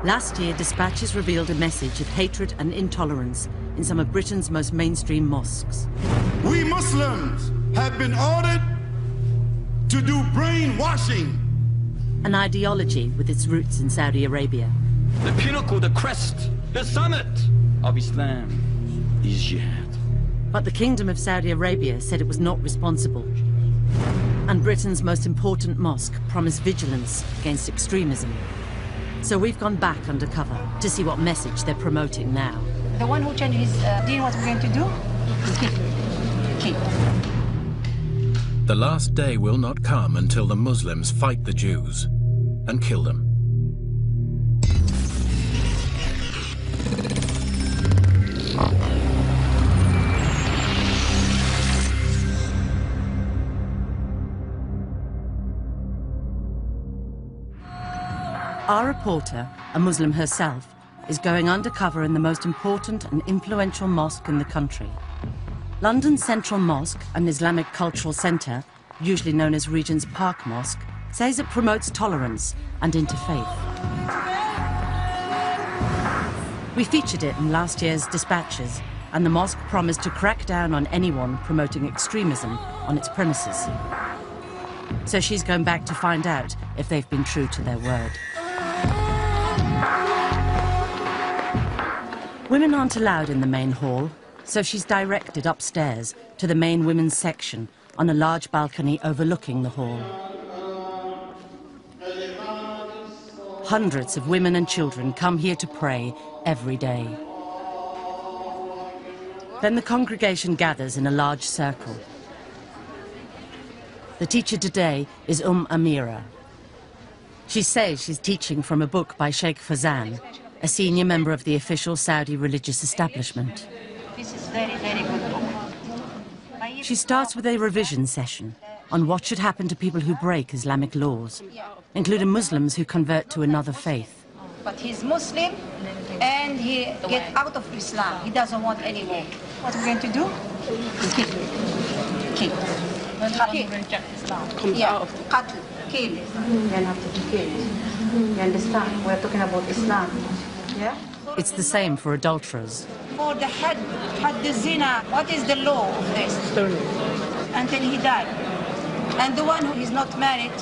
Last year, dispatches revealed a message of hatred and intolerance in some of Britain's most mainstream mosques. We Muslims have been ordered to do brainwashing. An ideology with its roots in Saudi Arabia. The pinnacle, the crest, the summit of Islam is jihad. But the Kingdom of Saudi Arabia said it was not responsible. And Britain's most important mosque promised vigilance against extremism. So we've gone back undercover to see what message they're promoting now. The one who changed his deen, what we're going to do is keep. The last day will not come until the Muslims fight the Jews and kill them. Our reporter, a Muslim herself, is going undercover in the most important and influential mosque in the country. London's Central Mosque, an Islamic cultural centre, usually known as Regent's Park Mosque, says it promotes tolerance and interfaith. We featured it in last year's dispatches, and the mosque promised to crack down on anyone promoting extremism on its premises. So she's going back to find out if they've been true to their word. Women aren't allowed in the main hall, so she's directed upstairs to the main women's section on a large balcony overlooking the hall. Hundreds of women and children come here to pray every day. Then the congregation gathers in a large circle. The teacher today is Amira. She says she's teaching from a book by Sheikh Fazan, a senior member of the official Saudi religious establishment. This is very, very good book. She starts with a revision session on what should happen to people who break Islamic laws, including Muslims who convert to another faith. But he's Muslim and he gets out of Islam. He doesn't want any more. What we're going to do is kill. Yeah, qatl, kill. You have to kill. You understand? We're talking about Islam. Yeah? It's the same for adulterers. For the had the zina, what is the law of this? Until he died. And the one who is not married,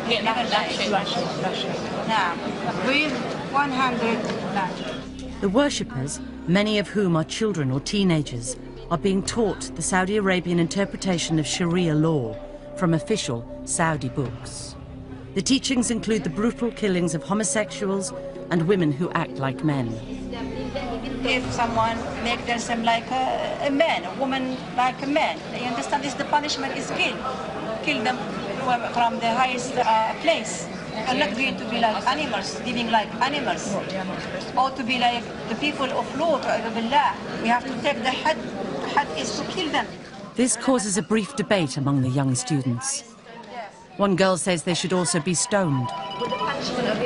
never dies. Now, with 100 The worshippers, many of whom are children or teenagers, are being taught the Saudi Arabian interpretation of Sharia law from official Saudi books. The teachings include the brutal killings of homosexuals and women who act like men. If someone make themselves like a man, a woman like a man, you understand this, the punishment is kill. Kill them from the highest place. We're not going to be like animals, living like animals, or to be like the people of Lut. We have to take the had is to kill them. This causes a brief debate among the young students. One girl says they should also be stoned. With the punishment of,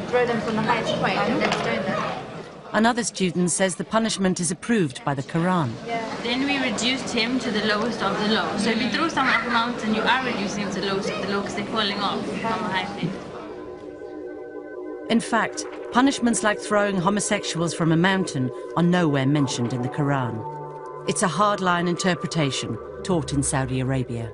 throw them from the highest point and then stone them. Another student says the punishment is approved by the Quran. Then we reduced him to the lowest of the low. So if you throw someone up a mountain, you are reducing him to the lowest of the low because they're falling off from a high place. In fact, punishments like throwing homosexuals from a mountain are nowhere mentioned in the Quran. It's a hardline interpretation taught in Saudi Arabia.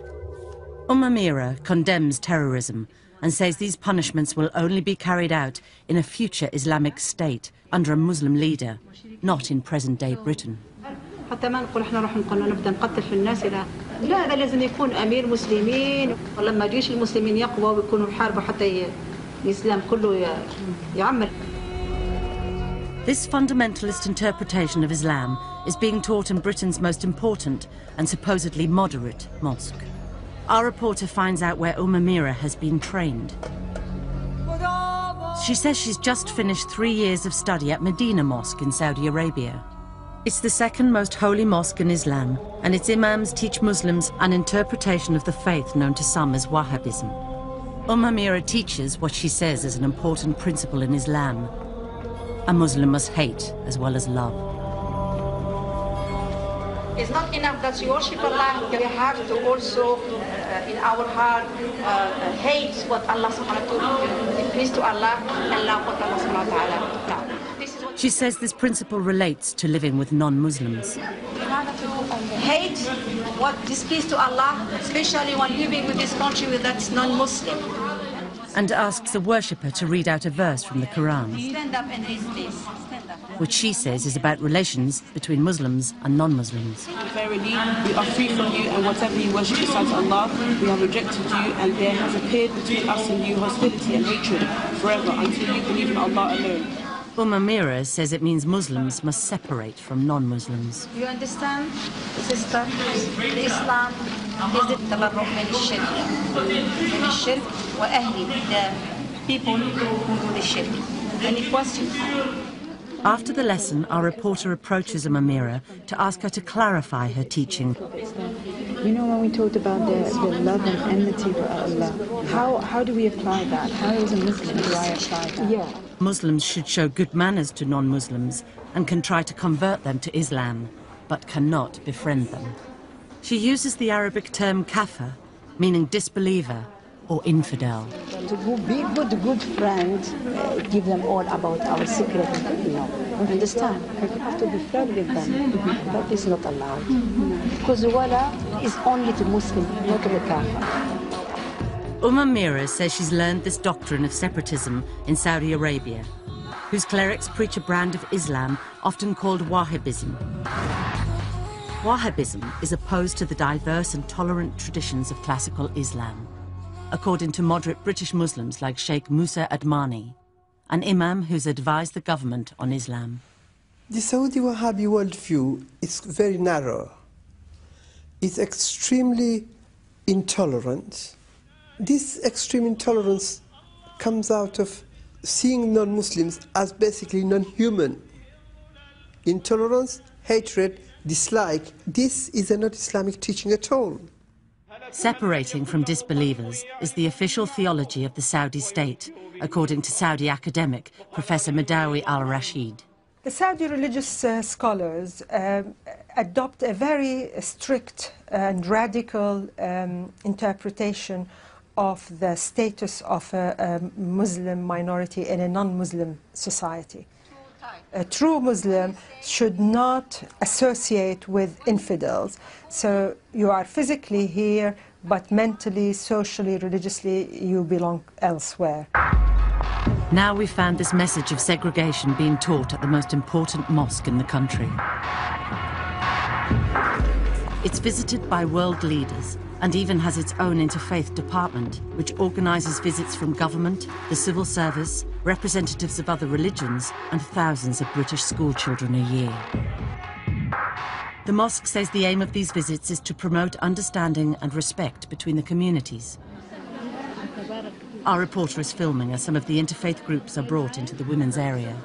Amira condemns terrorism and says these punishments will only be carried out in a future Islamic state under a Muslim leader, not in present-day Britain. حتى ما نقول احنا راح نبدا نقتل في الناس لا هذا لازم يكون امير مسلمين لما جيش المسلمين يقوى ويكونوا يحاربوا حتى الاسلام كله يعمر. This fundamentalist interpretation of Islam is being taught in Britain's most important and supposedly moderate mosque. Our reporter finds out where Amira has been trained. She says she's just finished 3 years of study at Medina Mosque in Saudi Arabia. It's the second most holy mosque in Islam, and its imams teach Muslims an interpretation of the faith known to some as Wahhabism. Amira teaches what she says is an important principle in Islam. A Muslim must hate as well as love. It's not enough that you worship Allah, we have to also, in our heart, hate what Allah subhanahu wa ta'ala displeased to Allah, Allah subhanahu wa ta'ala. She says this principle relates to living with non-Muslims. Hate what displeased to Allah, especially when living with this country that's non-Muslim. And asks a worshipper to read out a verse from the Quran, Stand up and please. Stand up. which she says is about relations between Muslims and non-Muslims. Verily, we are free from you, and whatever you worship besides Allah, we have rejected you, and there has appeared between us and you hostility and hatred forever until you believe in Allah alone. Amira says it means Muslims must separate from non-Muslims. You understand, sister? Islam is the tabarruq min al-shirk wa ahli, the people who do the shirk. Any questions? After the lesson, our reporter approaches Amira to ask her to clarify her teaching. You know, when we talked about the love and enmity for Allah, how do we apply that? How as a Muslim do I apply that? Yeah. Muslims should show good manners to non-Muslims and can try to convert them to Islam, but cannot befriend them. She uses the Arabic term kafir, meaning disbeliever or infidel. To be good friend, give them all about our secret, understand? You have to be friend with them. That is not allowed. Because the wala is only to Muslim, not to the kafir. Amira says she's learned this doctrine of separatism in Saudi Arabia, whose clerics preach a brand of Islam often called Wahhabism. Wahhabism is opposed to the diverse and tolerant traditions of classical Islam, according to moderate British Muslims like Sheikh Musa Admani, an imam who's advised the government on Islam. The Saudi Wahhabi worldview is very narrow. It's extremely intolerant. This extreme intolerance comes out of seeing non-Muslims as basically non-human. Intolerance, hatred, dislike, this is not Islamic teaching at all. Separating from disbelievers is the official theology of the Saudi state, according to Saudi academic Professor Madawi al-Rashid. The Saudi religious scholars adopt a very strict and radical interpretation of the status of a Muslim minority in a non-Muslim society. A true Muslim should not associate with infidels. So you are physically here, but mentally, socially, religiously, you belong elsewhere. Now we found this message of segregation being taught at the most important mosque in the country. It's visited by world leaders and even has its own interfaith department, which organises visits from government, the civil service, representatives of other religions, and thousands of British school children a year. The mosque says the aim of these visits is to promote understanding and respect between the communities. Our reporter is filming as some of the interfaith groups are brought into the women's area.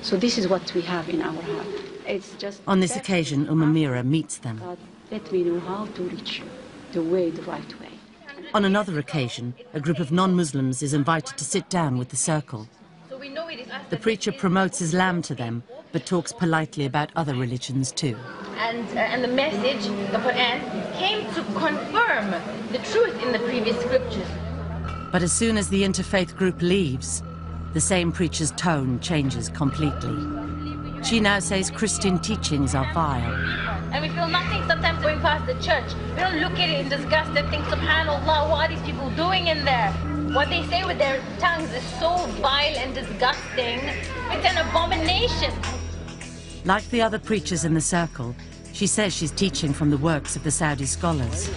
So this is what we have in our heart. It's just on this occasion, Amira meets them. God, let me know how to reach you the right way. On another occasion, a group of non-Muslims is invited to sit down with the circle. The preacher promotes Islam to them, but talks politely about other religions too. And the message, the Quran, came to confirm the truth in the previous scriptures. But as soon as the interfaith group leaves, the same preacher's tone changes completely. She now says Christian teachings are vile. And we feel nothing sometimes going past the church. We don't look at it in disgust and think, subhanAllah, what are these people doing in there? What they say with their tongues is so vile and disgusting. It's an abomination. Like the other preachers in the circle, she says she's teaching from the works of the Saudi scholars.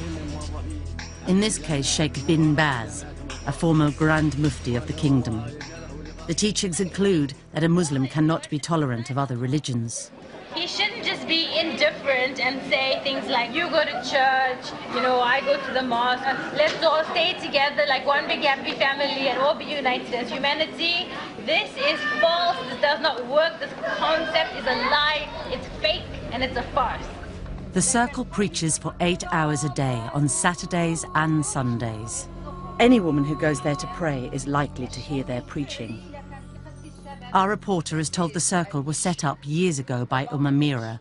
In this case, Sheikh bin Baz, a former Grand Mufti of the kingdom. The teachings include that a Muslim cannot be tolerant of other religions. He shouldn't just be indifferent and say things like, you go to church, I go to the mosque, let's all stay together like one big happy family and all be united as humanity. This is false, this does not work, this concept is a lie, it's fake, and it's a farce. The circle preaches for 8 hours a day on Saturdays and Sundays. Any woman who goes there to pray is likely to hear their preaching. Our reporter is told the circle was set up years ago by Amira,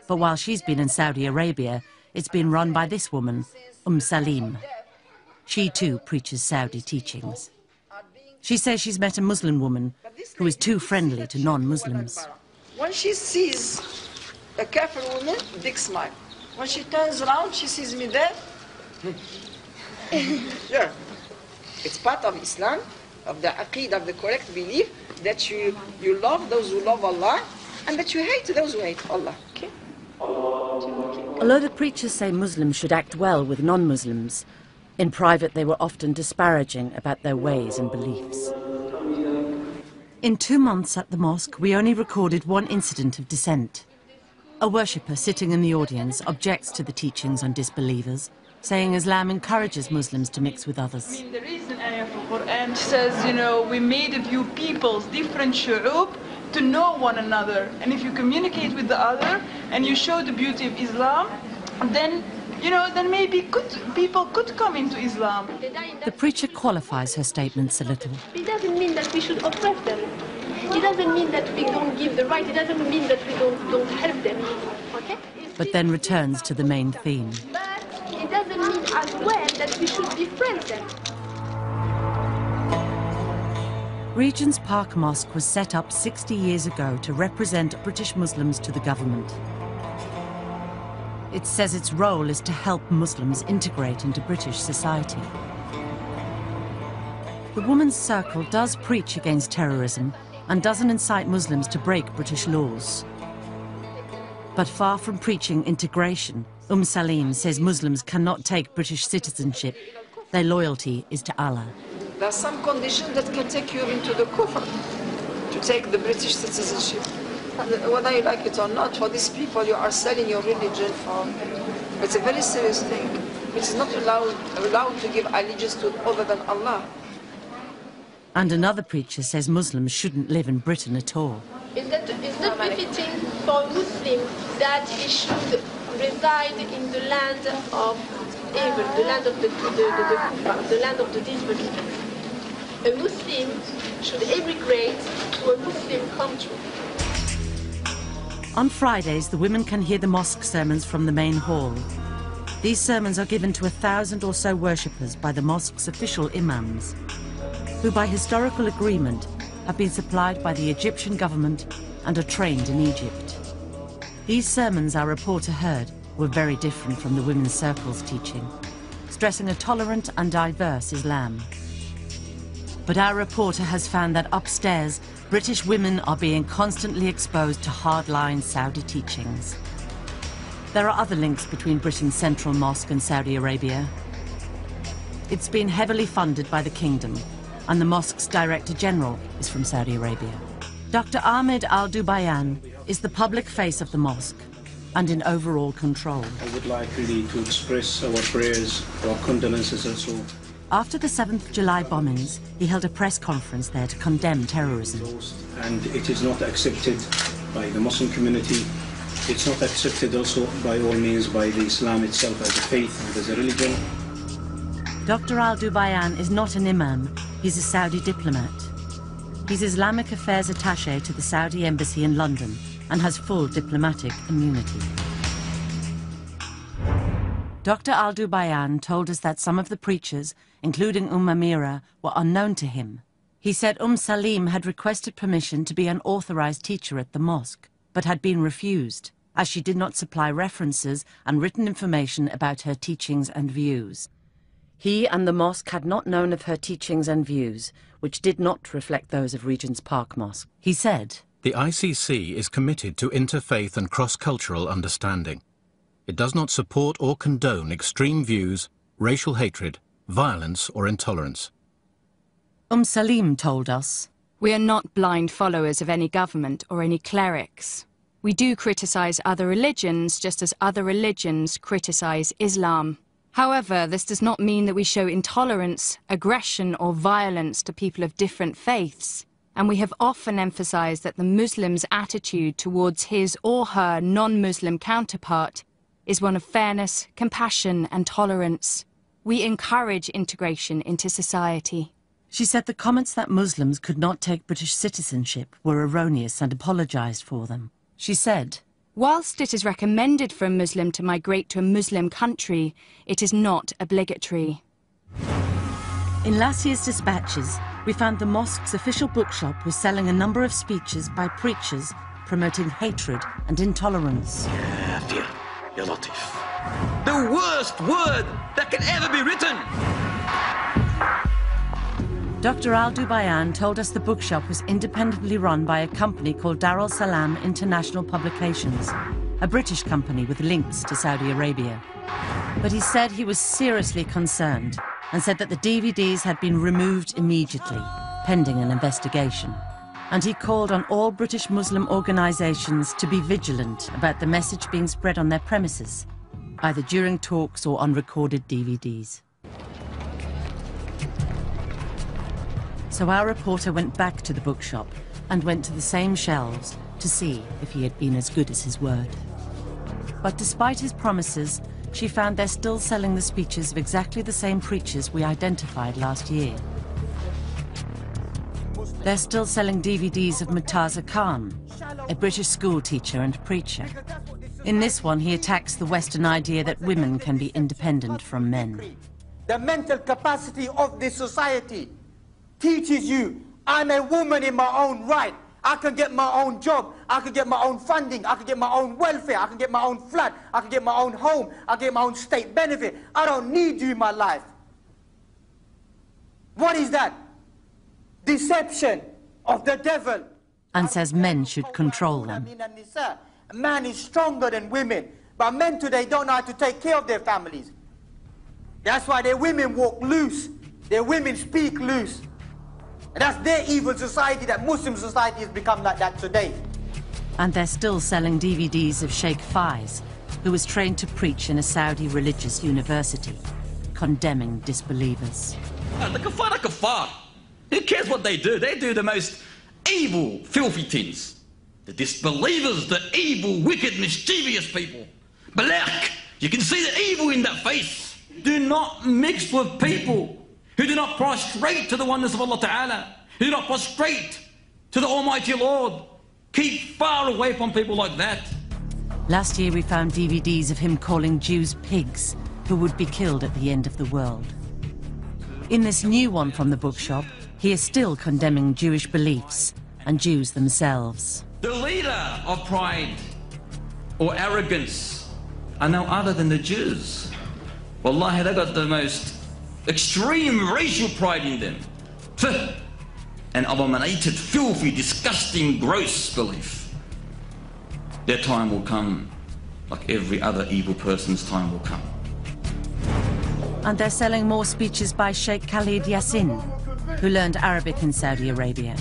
but while she's been in Saudi Arabia, it's been run by this woman, Salim. She too preaches Saudi teachings. She says she's met a Muslim woman who is too friendly to non-Muslims. When she sees a kafir woman, big smile. When she turns around, she sees me there. Yeah. It's part of Islam, of the aqeedah, of the correct belief, that you love those who love Allah, and that you hate those who hate Allah. Okay? Although the preachers say Muslims should act well with non-Muslims, in private they were often disparaging about their ways and beliefs. In 2 months at the mosque, we only recorded one incident of dissent. A worshipper sitting in the audience objects to the teachings on disbelievers, saying Islam encourages Muslims to mix with others. There is an ayah of the Quran says, you know, we made of you peoples, different shu'ub, to know one another. And if you communicate with the other and you show the beauty of Islam, then, you know, then maybe people could come into Islam. The preacher qualifies her statements a little. It doesn't mean that we should oppress them. It doesn't mean that we don't give the right. It doesn't mean that we don't help them. Okay? But then returns to the main theme. But it doesn't mean as well that we should befriend them. Regent's Park Mosque was set up 60 years ago to represent British Muslims to the government. It says its role is to help Muslims integrate into British society. The Women's Circle does preach against terrorism and doesn't incite Muslims to break British laws. But far from preaching integration, Salim says Muslims cannot take British citizenship. Their loyalty is to Allah. There are some conditions that can take you into the kufr, to take the British citizenship. Whether you like it or not, for these people you are selling your religion for. It's a very serious thing. It is not allowed to give allegiance to other than Allah. And another preacher says Muslims shouldn't live in Britain at all. It's not befitting for a Muslim that he should reside in the land of evil, the land of the kuffar, the land of the disbelievers. A Muslim should emigrate to a Muslim country. On Fridays, the women can hear the mosque sermons from the main hall. These sermons are given to 1,000 or so worshippers by the mosque's official imams, who by historical agreement have been supplied by the Egyptian government and are trained in Egypt. These sermons, our reporter heard, were very different from the Women's Circle's teaching, stressing a tolerant and diverse Islam. But our reporter has found that upstairs, British women are being constantly exposed to hardline Saudi teachings. There are other links between Britain's Central Mosque and Saudi Arabia. It's been heavily funded by the kingdom, and the mosque's Director General is from Saudi Arabia. Dr. Ahmed Al-Dubayan is the public face of the mosque and in overall control. I would like really to express our prayers, our condolences also. After the 7th July bombings, he held a press conference there to condemn terrorism. And it is not accepted by the Muslim community. It's not accepted also by all means by the Islam itself as a faith and as a religion. Dr. Al-Dubayan is not an imam, he's a Saudi diplomat. He's Islamic Affairs Attaché to the Saudi Embassy in London and has full diplomatic immunity. Dr. Al-Dubayan told us that some of the preachers, including Amira, were unknown to him. He said Salim had requested permission to be an authorized teacher at the mosque, but had been refused, as she did not supply references and written information about her teachings and views. He and the mosque had not known of her teachings and views, which did not reflect those of Regent's Park Mosque. He said, "The ICC is committed to interfaith and cross-cultural understanding. It does not support or condone extreme views, racial hatred, violence or intolerance." Salim told us, "We are not blind followers of any government or any clerics. We do criticize other religions just as other religions criticize Islam. However, this does not mean that we show intolerance, aggression or violence to people of different faiths. And we have often emphasized that the Muslim's attitude towards his or her non-Muslim counterpart is one of fairness, compassion and tolerance. We encourage integration into society." She said the comments that Muslims could not take British citizenship were erroneous and apologized for them. She said, "Whilst it is recommended for a Muslim to migrate to a Muslim country, it is not obligatory." In last year's dispatches, we found the mosque's official bookshop was selling a number of speeches by preachers promoting hatred and intolerance. كافر يا لطيف. The worst word that can ever be written. Dr. Al-Dubayan told us the bookshop was independently run by a company called Dar al Salam International Publications, a British company with links to Saudi Arabia. But he said he was seriously concerned and said that the DVDs had been removed immediately, pending an investigation. And he called on all British Muslim organisations to be vigilant about the message being spread on their premises, either during talks or on recorded DVDs. So our reporter went back to the bookshop and went to the same shelves to see if he had been as good as his word. But despite his promises, she found they're still selling the speeches of exactly the same preachers we identified last year. They're still selling DVDs of Murtaza Khan, a British school teacher and preacher. In this one, he attacks the Western idea that women can be independent from men. The mental capacity of this society teaches you, I'm a woman in my own right. I can get my own job. I can get my own funding. I can get my own welfare. I can get my own flat. I can get my own home. I can get my own state benefit. I don't need you in my life. What is that? Deception of the devil. And says men should control them. A man is stronger than women, but men today don't know how to take care of their families. That's why their women walk loose. Their women speak loose. And that's their evil society, that Muslim society has become like that today. And they're still selling DVDs of Sheikh Faiz, who was trained to preach in a Saudi religious university, condemning disbelievers. The kafar are kafar. Who cares what they do? They do the most evil, filthy things. The disbelievers, the evil, wicked, mischievous people. Black, you can see the evil in that face. Do not mix with people who do not prostrate to the oneness of Allah Ta'ala, who do not prostrate to the Almighty Lord. Keep far away from people like that. Last year we found DVDs of him calling Jews pigs who would be killed at the end of the world. In this new one from the bookshop, he is still condemning Jewish beliefs and Jews themselves. The leader of pride or arrogance are no other than the Jews. Wallahi, they got the most extreme racial pride in them. An abominated, filthy, disgusting, gross belief. Their time will come, like every other evil person's time will come. And they're selling more speeches by Sheikh Khalid Yassin, who learned Arabic in Saudi Arabia.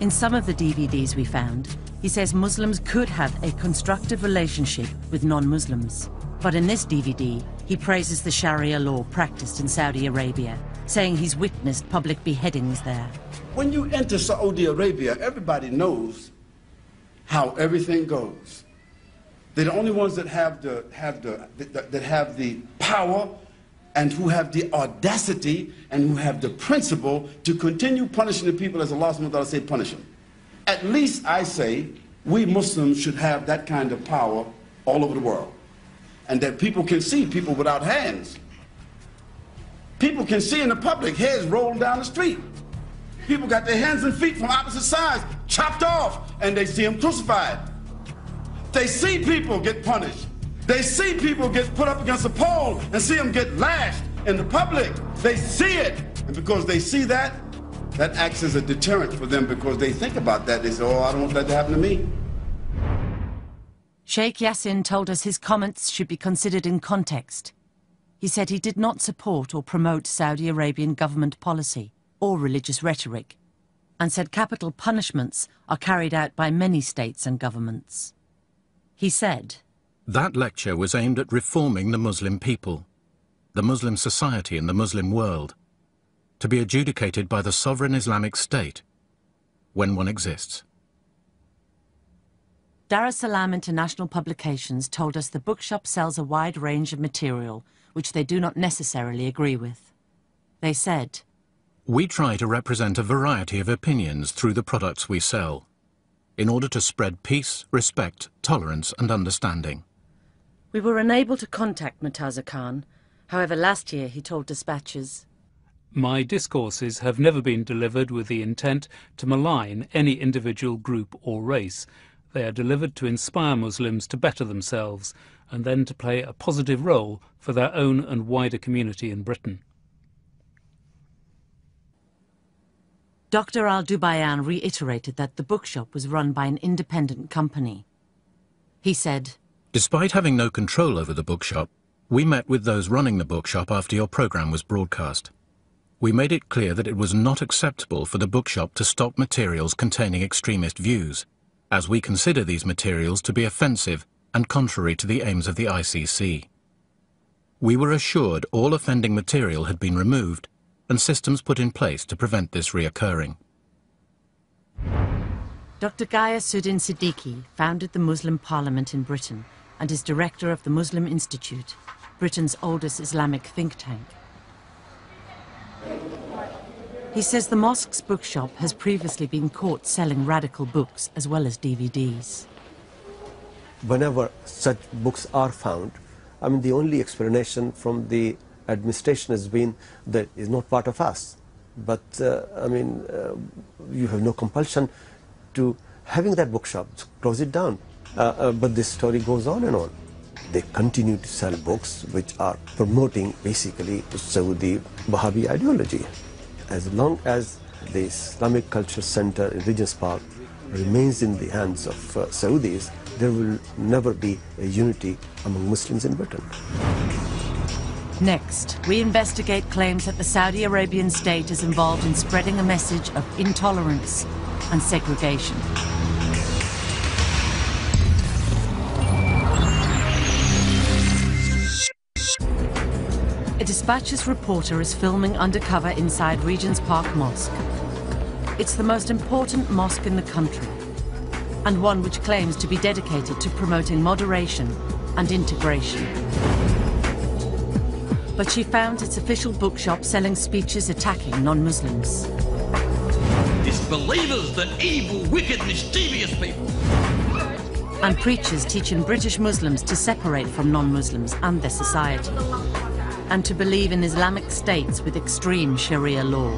In some of the DVDs we found, he says Muslims could have a constructive relationship with non-Muslims. But in this DVD, he praises the Sharia law practiced in Saudi Arabia, saying he's witnessed public beheadings there. When you enter Saudi Arabia, everybody knows how everything goes. They're the only ones that have the power and who have the audacity and who have the principle to continue punishing the people as Allah subhanahu wa ta'ala said punish them. At least I say we Muslims should have that kind of power all over the world. And that people can see people without hands. People can see in the public heads rolled down the street. People got their hands and feet from opposite sides chopped off and they see them crucified. They see people get punished. They see people get put up against a pole and see them get lashed in the public. They see it. And because they see that, that acts as a deterrent for them because they think about that. They say, oh, I don't want that to happen to me. Sheikh Yassin told us his comments should be considered in context. He said he did not support or promote Saudi Arabian government policy or religious rhetoric, and said capital punishments are carried out by many states and governments. He said, that lecture was aimed at reforming the Muslim people, the Muslim society and the Muslim world, to be adjudicated by the sovereign Islamic State, when one exists. Dar es Salaam International Publications told us the bookshop sells a wide range of material which they do not necessarily agree with. They said, we try to represent a variety of opinions through the products we sell, in order to spread peace, respect, tolerance and understanding. We were unable to contact Murtaza Khan. However, last year he told dispatchers, My discourses have never been delivered with the intent to malign any individual group or race. They are delivered to inspire Muslims to better themselves and then to play a positive role for their own and wider community in Britain. Dr. Al-Dubayan reiterated that the bookshop was run by an independent company. He said, "Despite having no control over the bookshop, we met with those running the bookshop after your programme was broadcast. We made it clear that it was not acceptable for the bookshop to stock materials containing extremist views, as we consider these materials to be offensive and contrary to the aims of the ICC. We were assured all offending material had been removed and systems put in place to prevent this reoccurring." Dr. Ghayasuddin Siddiqui founded the Muslim Parliament in Britain and is director of the Muslim Institute, Britain's oldest Islamic think tank. He says the mosque's bookshop has previously been caught selling radical books as well as DVDs. Whenever such books are found, I mean, the only explanation from the administration has been that it's not part of us. But, you have no compulsion to having that bookshop, close it down. But this story goes on and on. They continue to sell books which are promoting basically Saudi Wahhabi ideology. As long as the Islamic Culture Center in Regent's Park remains in the hands of Saudis, there will never be a unity among Muslims in Britain. Next, we investigate claims that the Saudi Arabian state is involved in spreading a message of intolerance and segregation. A Dispatches reporter is filming undercover inside Regent's Park Mosque. It's the most important mosque in the country, and one which claims to be dedicated to promoting moderation and integration. But she found its official bookshop selling speeches attacking non-Muslims. Disbelievers, the evil, wicked, mischievous people. And preachers teaching British Muslims to separate from non-Muslims and their society, and to believe in Islamic states with extreme Sharia law.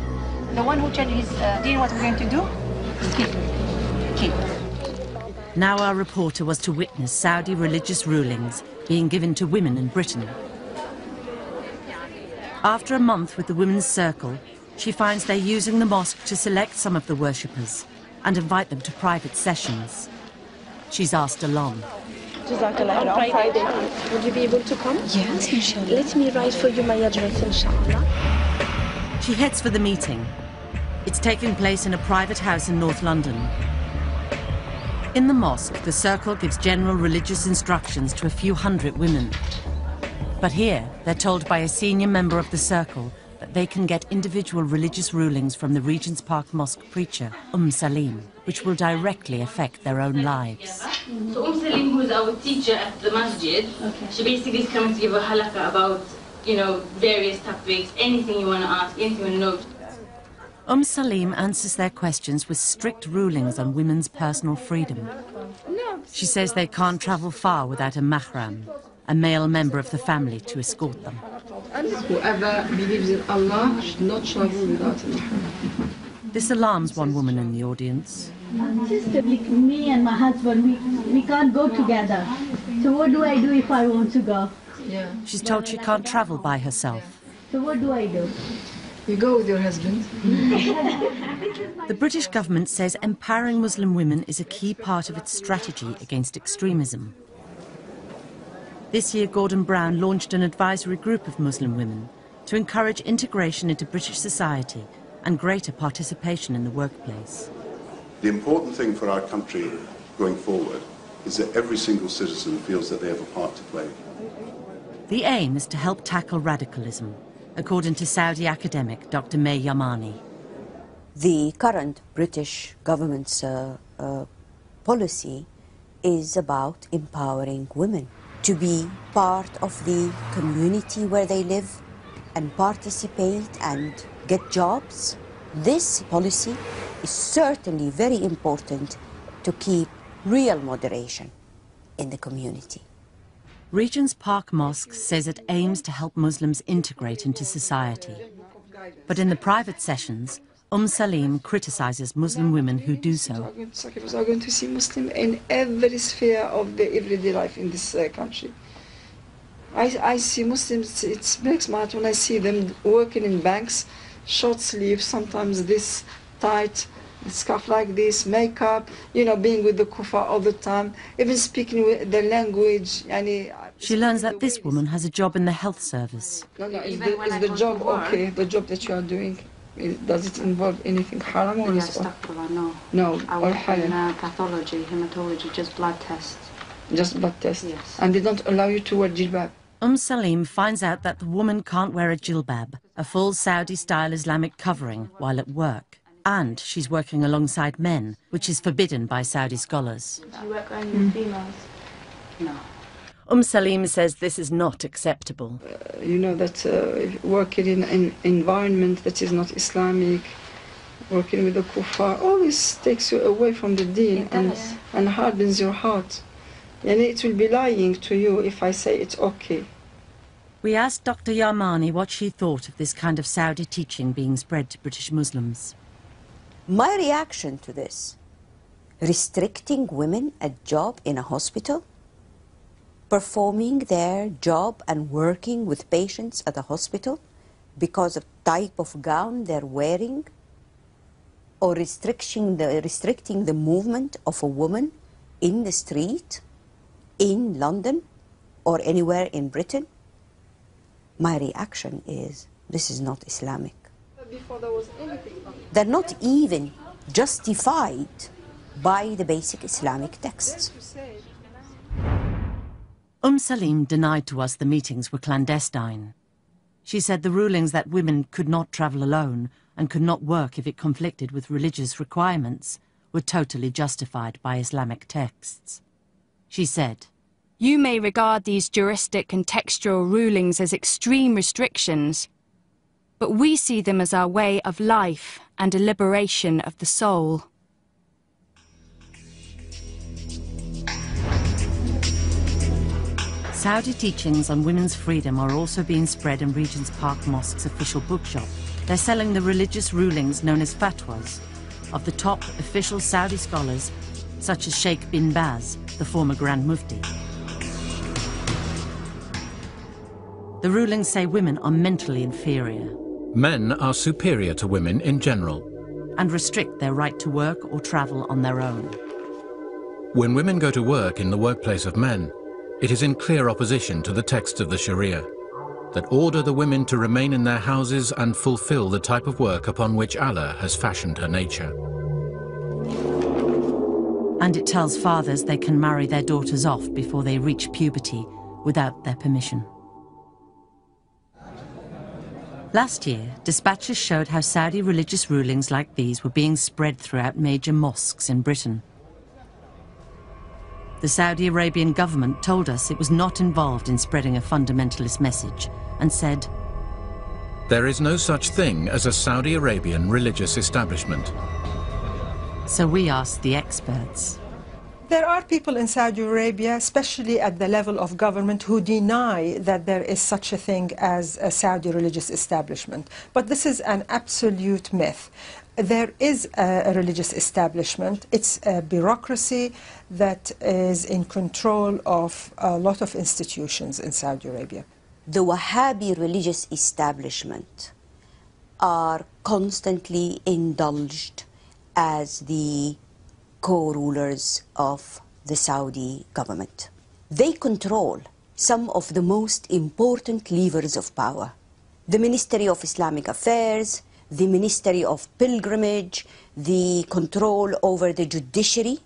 The one who changed his deen, what we're going to do is keep. Now our reporter was to witness Saudi religious rulings being given to women in Britain. After a month with the Women's Circle, she finds they're using the mosque to select some of the worshippers and invite them to private sessions. She's asked along. Jazakallah on Friday. Would you be able to come? Yes, inshallah. Let me write for you my address, inshallah. She heads for the meeting. It's taking place in a private house in North London. In the mosque, the circle gives general religious instructions to a few hundred women. But here, they're told by a senior member of the circle that they can get individual religious rulings from the Regent's Park Mosque preacher, Salim, which will directly affect their own lives. So Salim, who's our teacher at the masjid, she basically is coming to give a halakha about, various topics, anything you want to ask, anything you want to know. Salim answers their questions with strict rulings on women's personal freedom. She says they can't travel far without a mahram, a male member of the family, to escort them. Whoever believes in Allah should not travel without a mahram. This alarms one woman in the audience. Sister, me and my husband, we can't go together. So what do I do if I want to go? Yeah. She's told she can't travel by herself. So what do I do? You go with your husband. The British government says empowering Muslim women is a key part of its strategy against extremism. This year, Gordon Brown launched an advisory group of Muslim women to encourage integration into British society and greater participation in the workplace. The important thing for our country going forward is that every single citizen feels that they have a part to play. The aim is to help tackle radicalism, according to Saudi academic Dr. May Yamani. The current British government's policy is about empowering women to be part of the community where they live and participate and get jobs. This policy is certainly very important to keep real moderation in the community. Regent's Park Mosque says it aims to help Muslims integrate into society. But in the private sessions, Salim criticizes Muslim women who do so. Sacrifice are going to see Muslims in every sphere of the everyday life in this country. I see Muslims, it breaks my heart when I see them working in banks, short sleeves, sometimes this tight, scarf like this, makeup, you know, being with the kufa all the time, even speaking their language. She learns that this woman has a job in the health service. No, is the job okay, the job that you are doing? Does it involve anything haram or is No. No, I or work halal? in pathology, hematology, just blood tests. Just blood tests? Yes. And they don't allow you to wear jilbab? Salim finds out that the woman can't wear a jilbab, a full Saudi-style Islamic covering, while at work. And she's working alongside men, which is forbidden by Saudi scholars. Do you work only with females? No. Salim says this is not acceptable. You know that working in an environment that is not Islamic, working with the kuffar, always takes you away from the deen and hardens your heart. And it will be lying to you if I say it's okay. We asked Dr. Yarmani what she thought of this kind of Saudi teaching being spread to British Muslims. My reaction to this, restricting women a job in a hospital, performing their job and working with patients at a hospital because of type of gown they're wearing, or restricting the movement of a woman in the street, in London, or anywhere in Britain, my reaction is, this is not Islamic. Before there was anything. They're not even justified by the basic Islamic texts. Salim denied to us the meetings were clandestine. She said the rulings that women could not travel alone and could not work if it conflicted with religious requirements were totally justified by Islamic texts. She said, "You may regard these juristic and textual rulings as extreme restrictions, but we see them as our way of life and a liberation of the soul." Saudi teachings on women's freedom are also being spread in Regent's Park Mosque's official bookshop. They're selling the religious rulings known as fatwas of the top official Saudi scholars, such as Sheikh bin Baz, the former Grand Mufti. The rulings say women are mentally inferior. Men are superior to women in general. And restrict their right to work or travel on their own. When women go to work in the workplace of men, it is in clear opposition to the texts of the Sharia that order the women to remain in their houses and fulfill the type of work upon which Allah has fashioned her nature. And it tells fathers they can marry their daughters off before they reach puberty without their permission. Last year, dispatches showed how Saudi religious rulings like these were being spread throughout major mosques in Britain. The Saudi Arabian government told us it was not involved in spreading a fundamentalist message and said, "There is no such thing as a Saudi Arabian religious establishment." So we asked the experts. There are people in Saudi Arabia, especially at the level of government, who deny that there is such a thing as a Saudi religious establishment. But this is an absolute myth. There is a religious establishment. It's a bureaucracy that is in control of a lot of institutions in Saudi Arabia. The Wahhabi religious establishment are constantly indulged as the co-rulers of the Saudi government. They control some of the most important levers of power. The Ministry of Islamic Affairs, the Ministry of Pilgrimage, the control over the judiciary,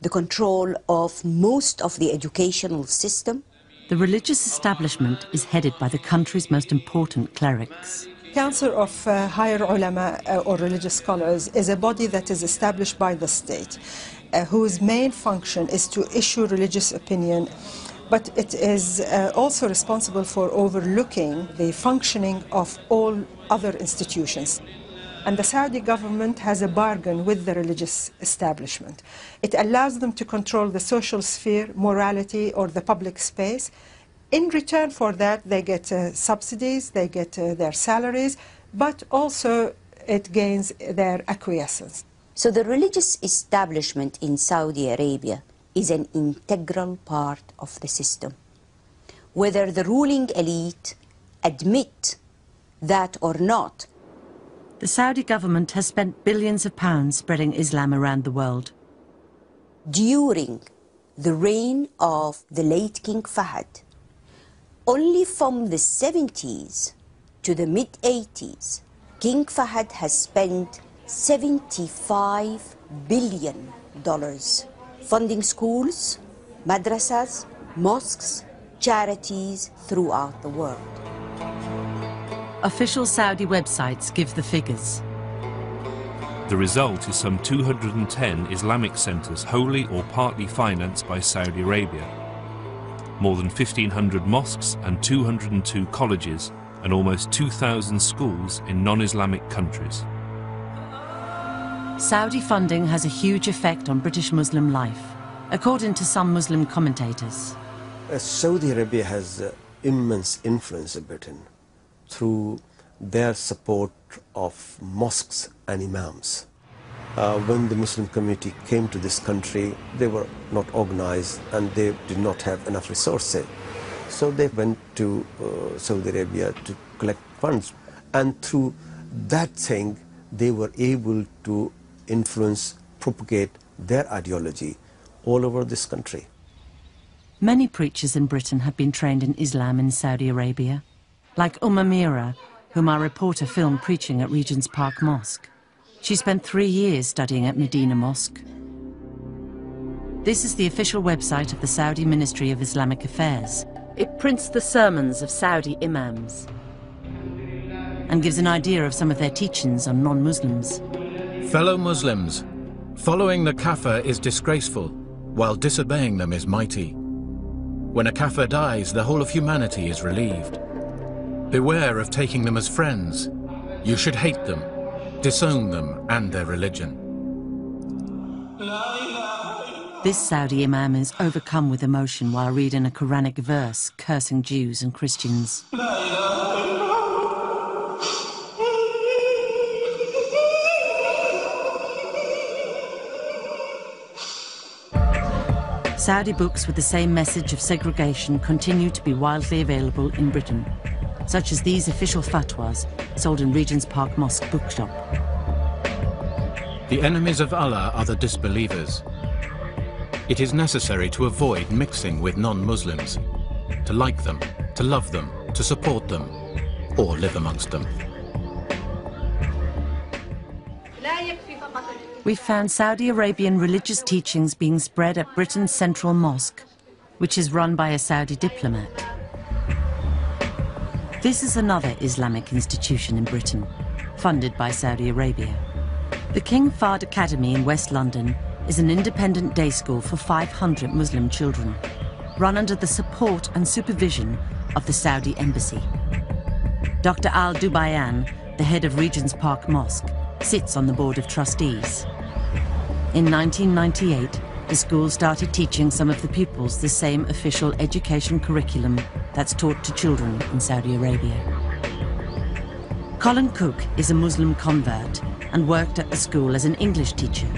the control of most of the educational system. The religious establishment is headed by the country's most important clerics. Council of Higher Ulama or religious scholars is a body that is established by the state, whose main function is to issue religious opinion, but it is also responsible for overlooking the functioning of all other institutions. And the Saudi government has a bargain with the religious establishment. It allows them to control the social sphere, morality, or the public space. In return for that, they get subsidies, they get their salaries, but also it gains their acquiescence. So the religious establishment in Saudi Arabia is an integral part of the system. Whether the ruling elite admit that or not. The Saudi government has spent billions of pounds spreading Islam around the world. During the reign of the late King Fahd, only from the 70s to the mid-80s, King Fahd has spent $75 billion funding schools, madrasas, mosques, charities throughout the world. Official Saudi websites give the figures. The result is some 210 Islamic centres wholly or partly financed by Saudi Arabia, more than 1,500 mosques and 202 colleges, and almost 2,000 schools in non-Islamic countries. Saudi funding has a huge effect on British Muslim life, according to some Muslim commentators. Saudi Arabia has immense influence in Britain through their support of mosques and imams. When the Muslim community came to this country, they were not organized and they did not have enough resources. So they went to Saudi Arabia to collect funds. And through that thing, they were able to influence, propagate their ideology all over this country. Many preachers in Britain have been trained in Islam in Saudi Arabia, like Amira, whom our reporter filmed preaching at Regent's Park Mosque. She spent 3 years studying at Medina Mosque. This is the official website of the Saudi Ministry of Islamic Affairs. It prints the sermons of Saudi imams and gives an idea of some of their teachings on non-Muslims. Fellow Muslims, following the kafir is disgraceful, while disobeying them is mighty. When a kafir dies, the whole of humanity is relieved. Beware of taking them as friends. You should hate them, disown them and their religion. This Saudi imam is overcome with emotion while reading a Quranic verse cursing Jews and Christians. Saudi books with the same message of segregation continue to be widely available in Britain, such as these official fatwas sold in Regent's Park Mosque bookshop. The enemies of Allah are the disbelievers. It is necessary to avoid mixing with non-Muslims, to like them, to love them, to support them, or live amongst them. We found Saudi Arabian religious teachings being spread at Britain's Central Mosque, which is run by a Saudi diplomat. This is another Islamic institution in Britain, funded by Saudi Arabia. The King Fahd Academy in West London is an independent day school for 500 Muslim children, run under the support and supervision of the Saudi Embassy. Dr. Al Dubayan, the head of Regent's Park Mosque, sits on the board of trustees. In 1998, the school started teaching some of the pupils the same official education curriculum that's taught to children in Saudi Arabia. Colin Cook is a Muslim convert and worked at the school as an English teacher.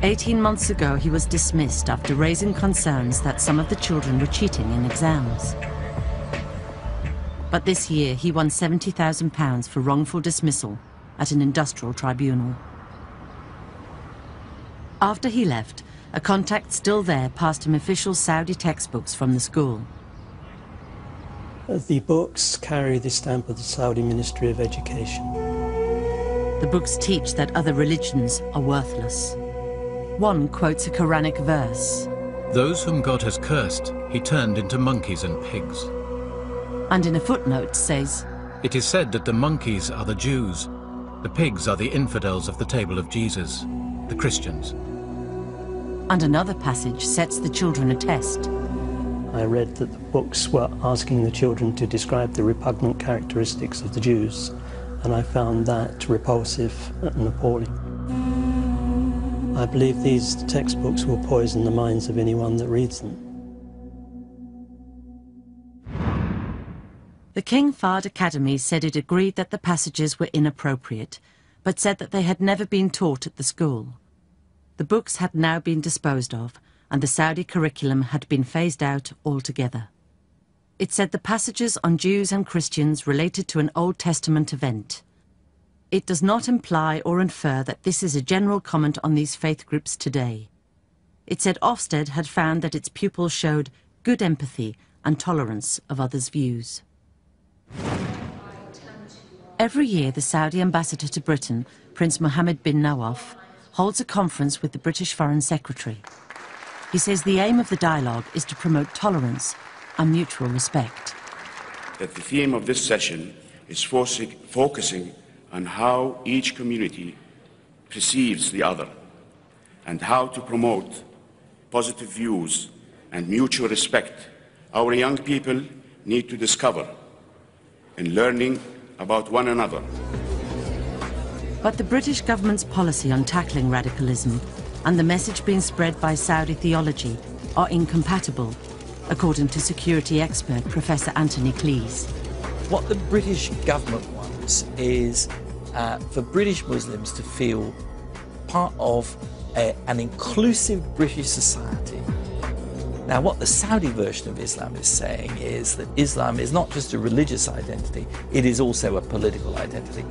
18 months ago, he was dismissed after raising concerns that some of the children were cheating in exams. But this year, he won £70,000 for wrongful dismissal at an industrial tribunal. After he left, a contact still there passed him official Saudi textbooks from the school. The books carry the stamp of the Saudi Ministry of Education. The books teach that other religions are worthless. One quotes a Quranic verse. Those whom God has cursed, he turned into monkeys and pigs. And in a footnote says, it is said that the monkeys are the Jews, the pigs are the infidels of the table of Jesus, the Christians. And another passage sets the children a test. I read that the books were asking the children to describe the repugnant characteristics of the Jews, and I found that repulsive and appalling. I believe these textbooks will poison the minds of anyone that reads them. The King Fahd Academy said it agreed that the passages were inappropriate, but said that they had never been taught at the school. The books had now been disposed of, and the Saudi curriculum had been phased out altogether. It said the passages on Jews and Christians related to an Old Testament event. It does not imply or infer that this is a general comment on these faith groups today. It said Ofsted had found that its pupils showed good empathy and tolerance of others' views. Every year, the Saudi ambassador to Britain, Prince Mohammed bin Nawaf, holds a conference with the British Foreign Secretary. He says the aim of the dialogue is to promote tolerance and mutual respect. That the theme of this session is focusing on how each community perceives the other and how to promote positive views and mutual respect. Our young people need to discover in learning about one another. But the British government's policy on tackling radicalism and the message being spread by Saudi theology are incompatible, according to security expert Professor Anthony Cleese. What the British government wants is for British Muslims to feel part of an inclusive British society. Now, what the Saudi version of Islam is saying is that Islam is not just a religious identity, it is also a political identity.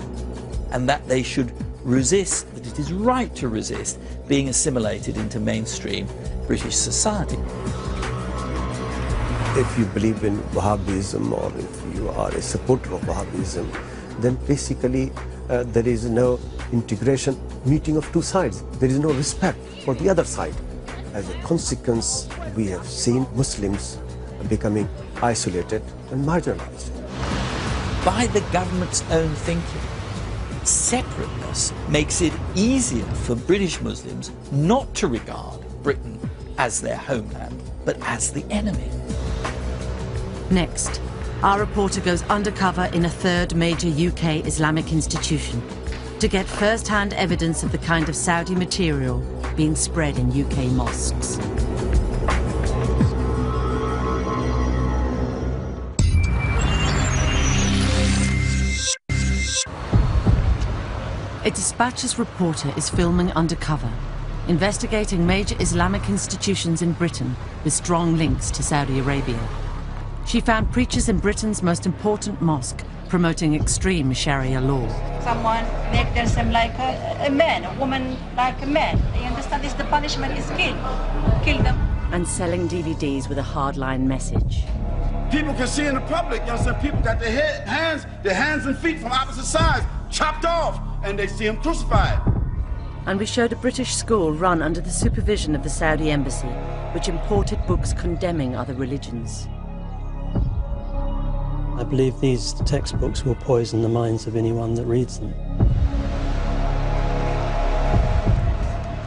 And that they should resist, that it is right to resist being assimilated into mainstream British society. If you believe in Wahhabism or if you are a supporter of Wahhabism, then basically there is no integration, meeting of two sides. There is no respect for the other side. As a consequence, we have seen Muslims becoming isolated and marginalized. By the government's own thinking, separateness makes it easier for British Muslims not to regard Britain as their homeland, but as the enemy. Next, our reporter goes undercover in a third major UK Islamic institution to get first-hand evidence of the kind of Saudi material being spread in UK mosques. A Dispatches reporter is filming undercover, investigating major Islamic institutions in Britain with strong links to Saudi Arabia. She found preachers in Britain's most important mosque promoting extreme Sharia law. Someone make them seem like a man, a woman like a man. You understand? This the punishment is kill them. And selling DVDs with a hardline message. People can see in the public, you understand, people got their hands and feet from opposite sides chopped off, and they see them crucified. And we showed a British school run under the supervision of the Saudi embassy, which imported books condemning other religions. I believe these textbooks will poison the minds of anyone that reads them.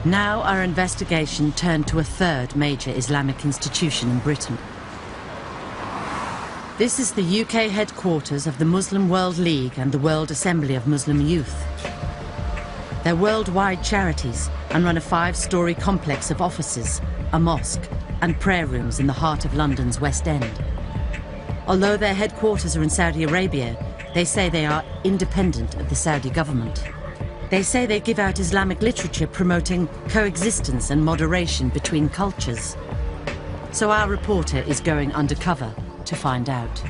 Now our investigation turned to a third major Islamic institution in Britain. This is the UK headquarters of the Muslim World League and the World Assembly of Muslim Youth. They're worldwide charities and run a 5-storey complex of offices, a mosque, and prayer rooms in the heart of London's West End. Although their headquarters are in Saudi Arabia, they say they are independent of the Saudi government. They say they give out Islamic literature promoting coexistence and moderation between cultures. So our reporter is going undercover to find out.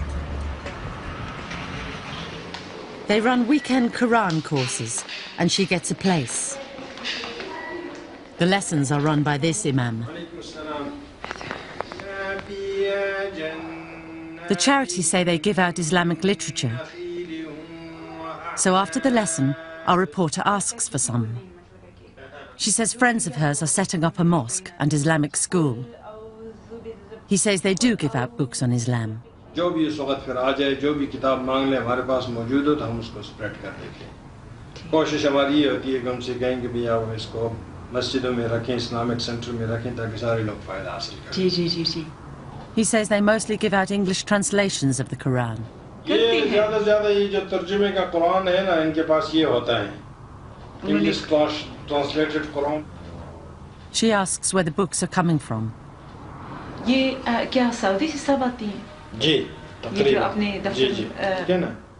They run weekend Quran courses, and she gets a place. The lessons are run by this imam. The charities say they give out Islamic literature. So after the lesson, our reporter asks for some. She says friends of hers are setting up a mosque and Islamic school. He says they do give out books on Islam. जो भी इस वक्त फिर आ जाए जो भी किताब मांग ले हमारे पास मौजूद हो तो हम उसको स्प्रेड कर देते हैं कोशिश हमारी ये होती है कि हमसे कहें कि भैया वो इसको मस्जिदों में रखें इस्लामिक सेंटर में रखें ताकि सारे लोग फायदा हासिल करें जी He says they mostly give out English translations of the Quran. ये ज़्यादा से ज़्यादा ये जो तर्जुमे का कुरान है ना इनके पास ये होता है English translated Quran. She asks where the books are coming from. ये क्या सऊदी से सब आती हैं? जी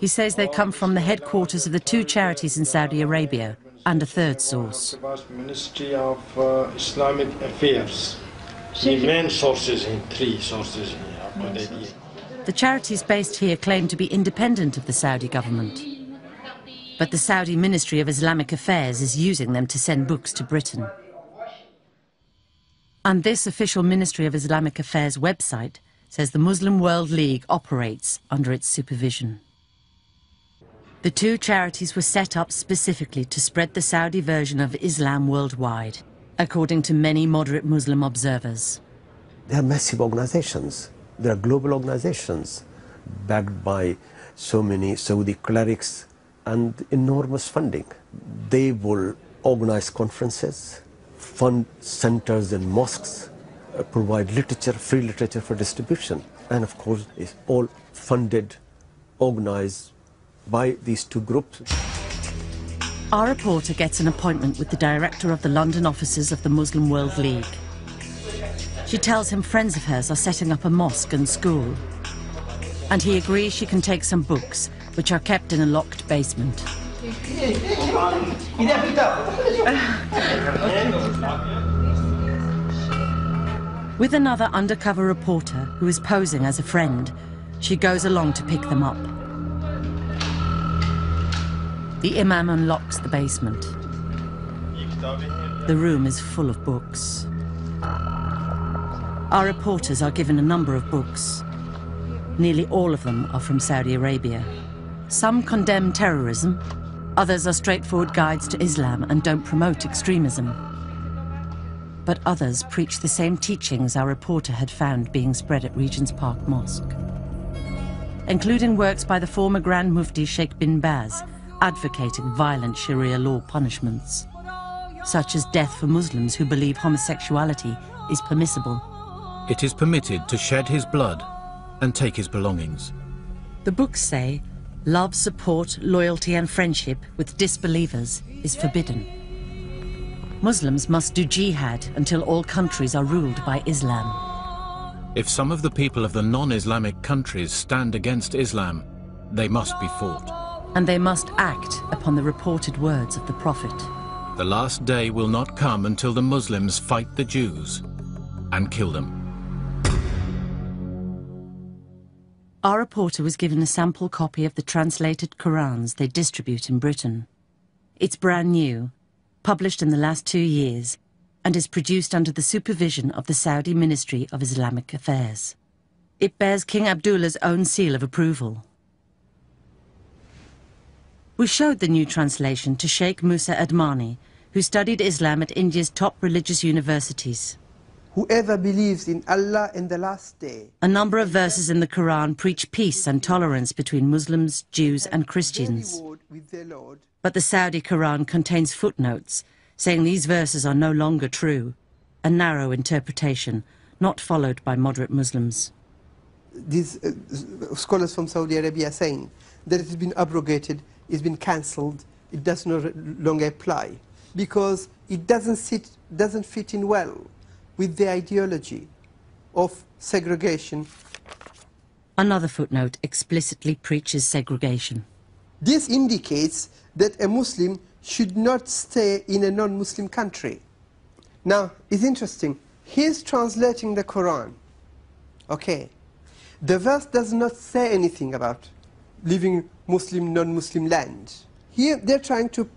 He says they come from the headquarters of the two charities in Saudi Arabia and a third source. Ministry of Islamic Affairs. The main sources in three sources. The charities based here claim to be independent of the Saudi government. But the Saudi Ministry of Islamic Affairs is using them to send books to Britain. And this official Ministry of Islamic Affairs website says the Muslim World League operates under its supervision. The two charities were set up specifically to spread the Saudi version of Islam worldwide, according to many moderate Muslim observers. They are massive organizations. They are global organizations backed by so many Saudi clerics and enormous funding. They will organize conferences, fund centers and mosques, provide literature, free literature for distribution. And of course, it's all funded, organized by these two groups. Our reporter gets an appointment with the director of the London offices of the Muslim World League. She tells him friends of hers are setting up a mosque and school. And he agrees she can take some books, which are kept in a locked basement. With another undercover reporter who is posing as a friend, she goes along to pick them up. The imam unlocks the basement. The room is full of books. Our reporters are given a number of books. Nearly all of them are from Saudi Arabia. Some condemn terrorism, others are straightforward guides to Islam and don't promote extremism. But others preach the same teachings our reporter had found being spread at Regent's Park Mosque, including works by the former Grand Mufti Sheikh bin Baz, advocating violent Sharia law punishments, such as death for Muslims who believe homosexuality is permissible. It is permitted to shed his blood and take his belongings. The books say love, support, loyalty and friendship with disbelievers is forbidden. Muslims must do jihad until all countries are ruled by Islam. If some of the people of the non-Islamic countries stand against Islam, they must be fought. And they must act upon the reported words of the Prophet. The last day will not come until the Muslims fight the Jews and kill them. Our reporter was given a sample copy of the translated Qurans they distribute in Britain. It's brand new, published in the last 2 years, and is produced under the supervision of the Saudi Ministry of Islamic Affairs. It bears King Abdullah's own seal of approval. We showed the new translation to Sheikh Musa Admani, who studied Islam at India's top religious universities. Whoever believes in Allah and the last day. A number of verses in the Quran preach peace and tolerance between Muslims, Jews and Christians. But the Saudi Quran contains footnotes saying these verses are no longer true, a narrow interpretation, not followed by moderate Muslims. These scholars from Saudi Arabia are saying that it has been abrogated, it's been cancelled, it does no longer apply, because it doesn't fit in well with the ideology of segregation. Another footnote explicitly preaches segregation. This indicates that a Muslim should not stay in a non-Muslim country. Now, it's interesting. He's translating the Quran. Okay. The verse does not say anything about living Muslim, non-Muslim land. Here, they're trying to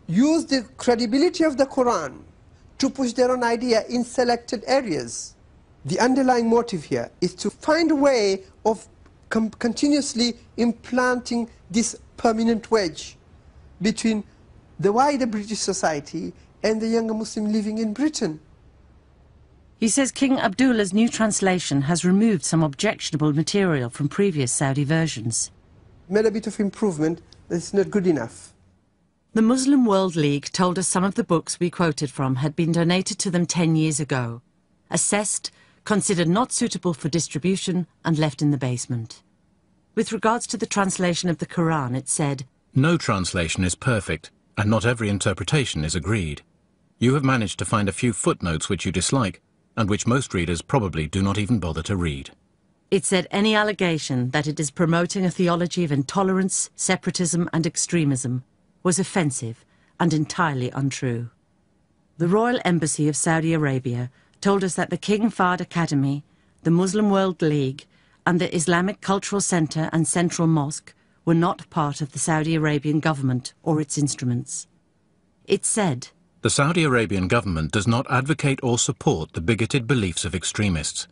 use the credibility of the Quran to push their own idea in selected areas. The underlying motive here is to find a way of continuously implanting this permanent wedge between the wider British society and the younger Muslim living in Britain. He says King Abdullah's new translation has removed some objectionable material from previous Saudi versions. Made a bit of improvement, but it's not good enough. The Muslim World League told us some of the books we quoted from had been donated to them 10 years ago, assessed, considered not suitable for distribution, and left in the basement. With regards to the translation of the Quran, it said, "No translation is perfect, and not every interpretation is agreed. You have managed to find a few footnotes which you dislike, and which most readers probably do not even bother to read." It said any allegation that it is promoting a theology of intolerance, separatism and extremism was offensive and entirely untrue. The Royal Embassy of Saudi Arabia told us that the King Fahd Academy, the Muslim World League and the Islamic Cultural Centre and Central Mosque were not part of the Saudi Arabian government or its instruments. It said, "The Saudi Arabian government does not advocate or support the bigoted beliefs of extremists,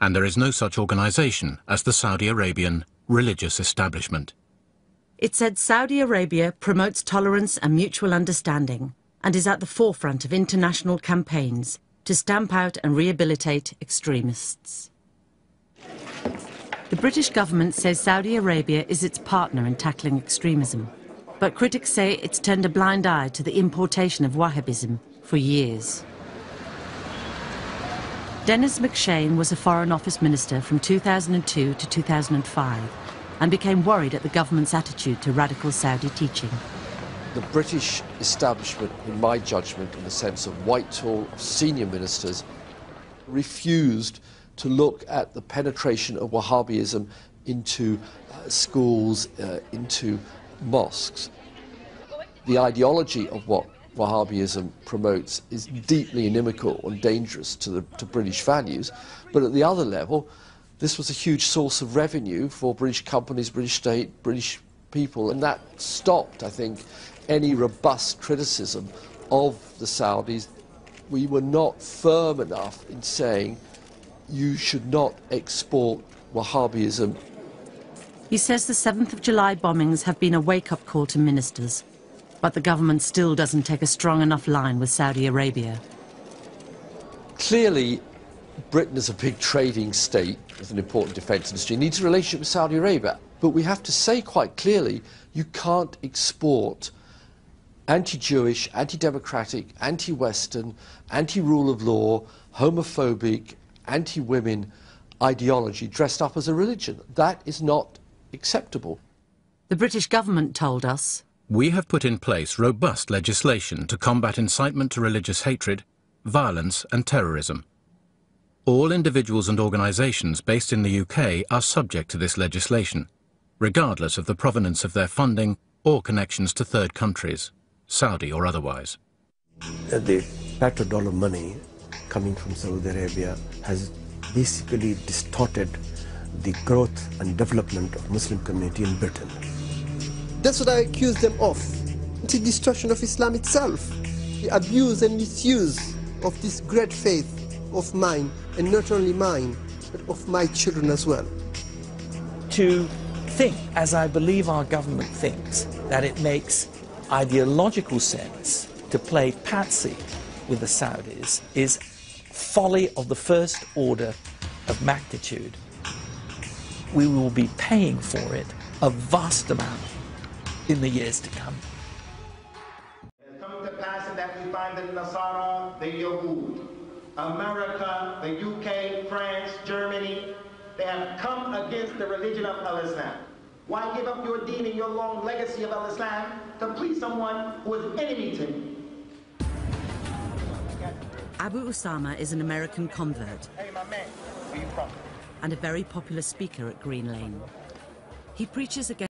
and there is no such organisation as the Saudi Arabian religious establishment." It said Saudi Arabia promotes tolerance and mutual understanding and is at the forefront of international campaigns to stamp out and rehabilitate extremists. The British government says Saudi Arabia is its partner in tackling extremism, but critics say it's turned a blind eye to the importation of Wahhabism for years. Dennis McShane was a Foreign Office Minister from 2002 to 2005 and became worried at the government's attitude to radical Saudi teaching. The British establishment, in my judgment, in the sense of Whitehall, of senior ministers, refused to look at the penetration of Wahhabism into schools, into mosques. The ideology of what Wahhabism promotes is deeply inimical and dangerous to British values, but at the other level, this was a huge source of revenue for British companies, British state, British people, and that stopped, I think, any robust criticism of the Saudis. We were not firm enough in saying you should not export Wahhabism. He says the 7th of July bombings have been a wake-up call to ministers, but the government still doesn't take a strong enough line with Saudi Arabia. Clearly, Britain is a big trading state with an important defence industry, needs a relationship with Saudi Arabia, but we have to say quite clearly you can't export anti-Jewish, anti-democratic, anti-Western, anti-rule of law, homophobic, anti-women ideology dressed up as a religion. That is not acceptable. The British government told us, "We have put in place robust legislation to combat incitement to religious hatred, violence and terrorism. All individuals and organisations based in the UK are subject to this legislation, regardless of the provenance of their funding or connections to third countries, Saudi or otherwise." The petrodollar money coming from Saudi Arabia has basically distorted the growth and development of Muslim community in Britain. That's what I accuse them of. It's a distortion of Islam itself. The abuse and misuse of this great faith of mine, and not only mine, but of my children as well. To think, as I believe our government thinks, that it makes ideological sense to play patsy with the Saudis is folly of the first order of magnitude. We will be paying for it a vast amount in the years to come. It comes to pass that we find the Nasara, the Yahud, America, the UK, France, Germany, they have come against the religion of Al-Islam. Why give up your deen and your long legacy of Al-Islam to please someone who is an enemy to me? Abu Usama is an American convert and a very popular speaker at Green Lane. He preaches against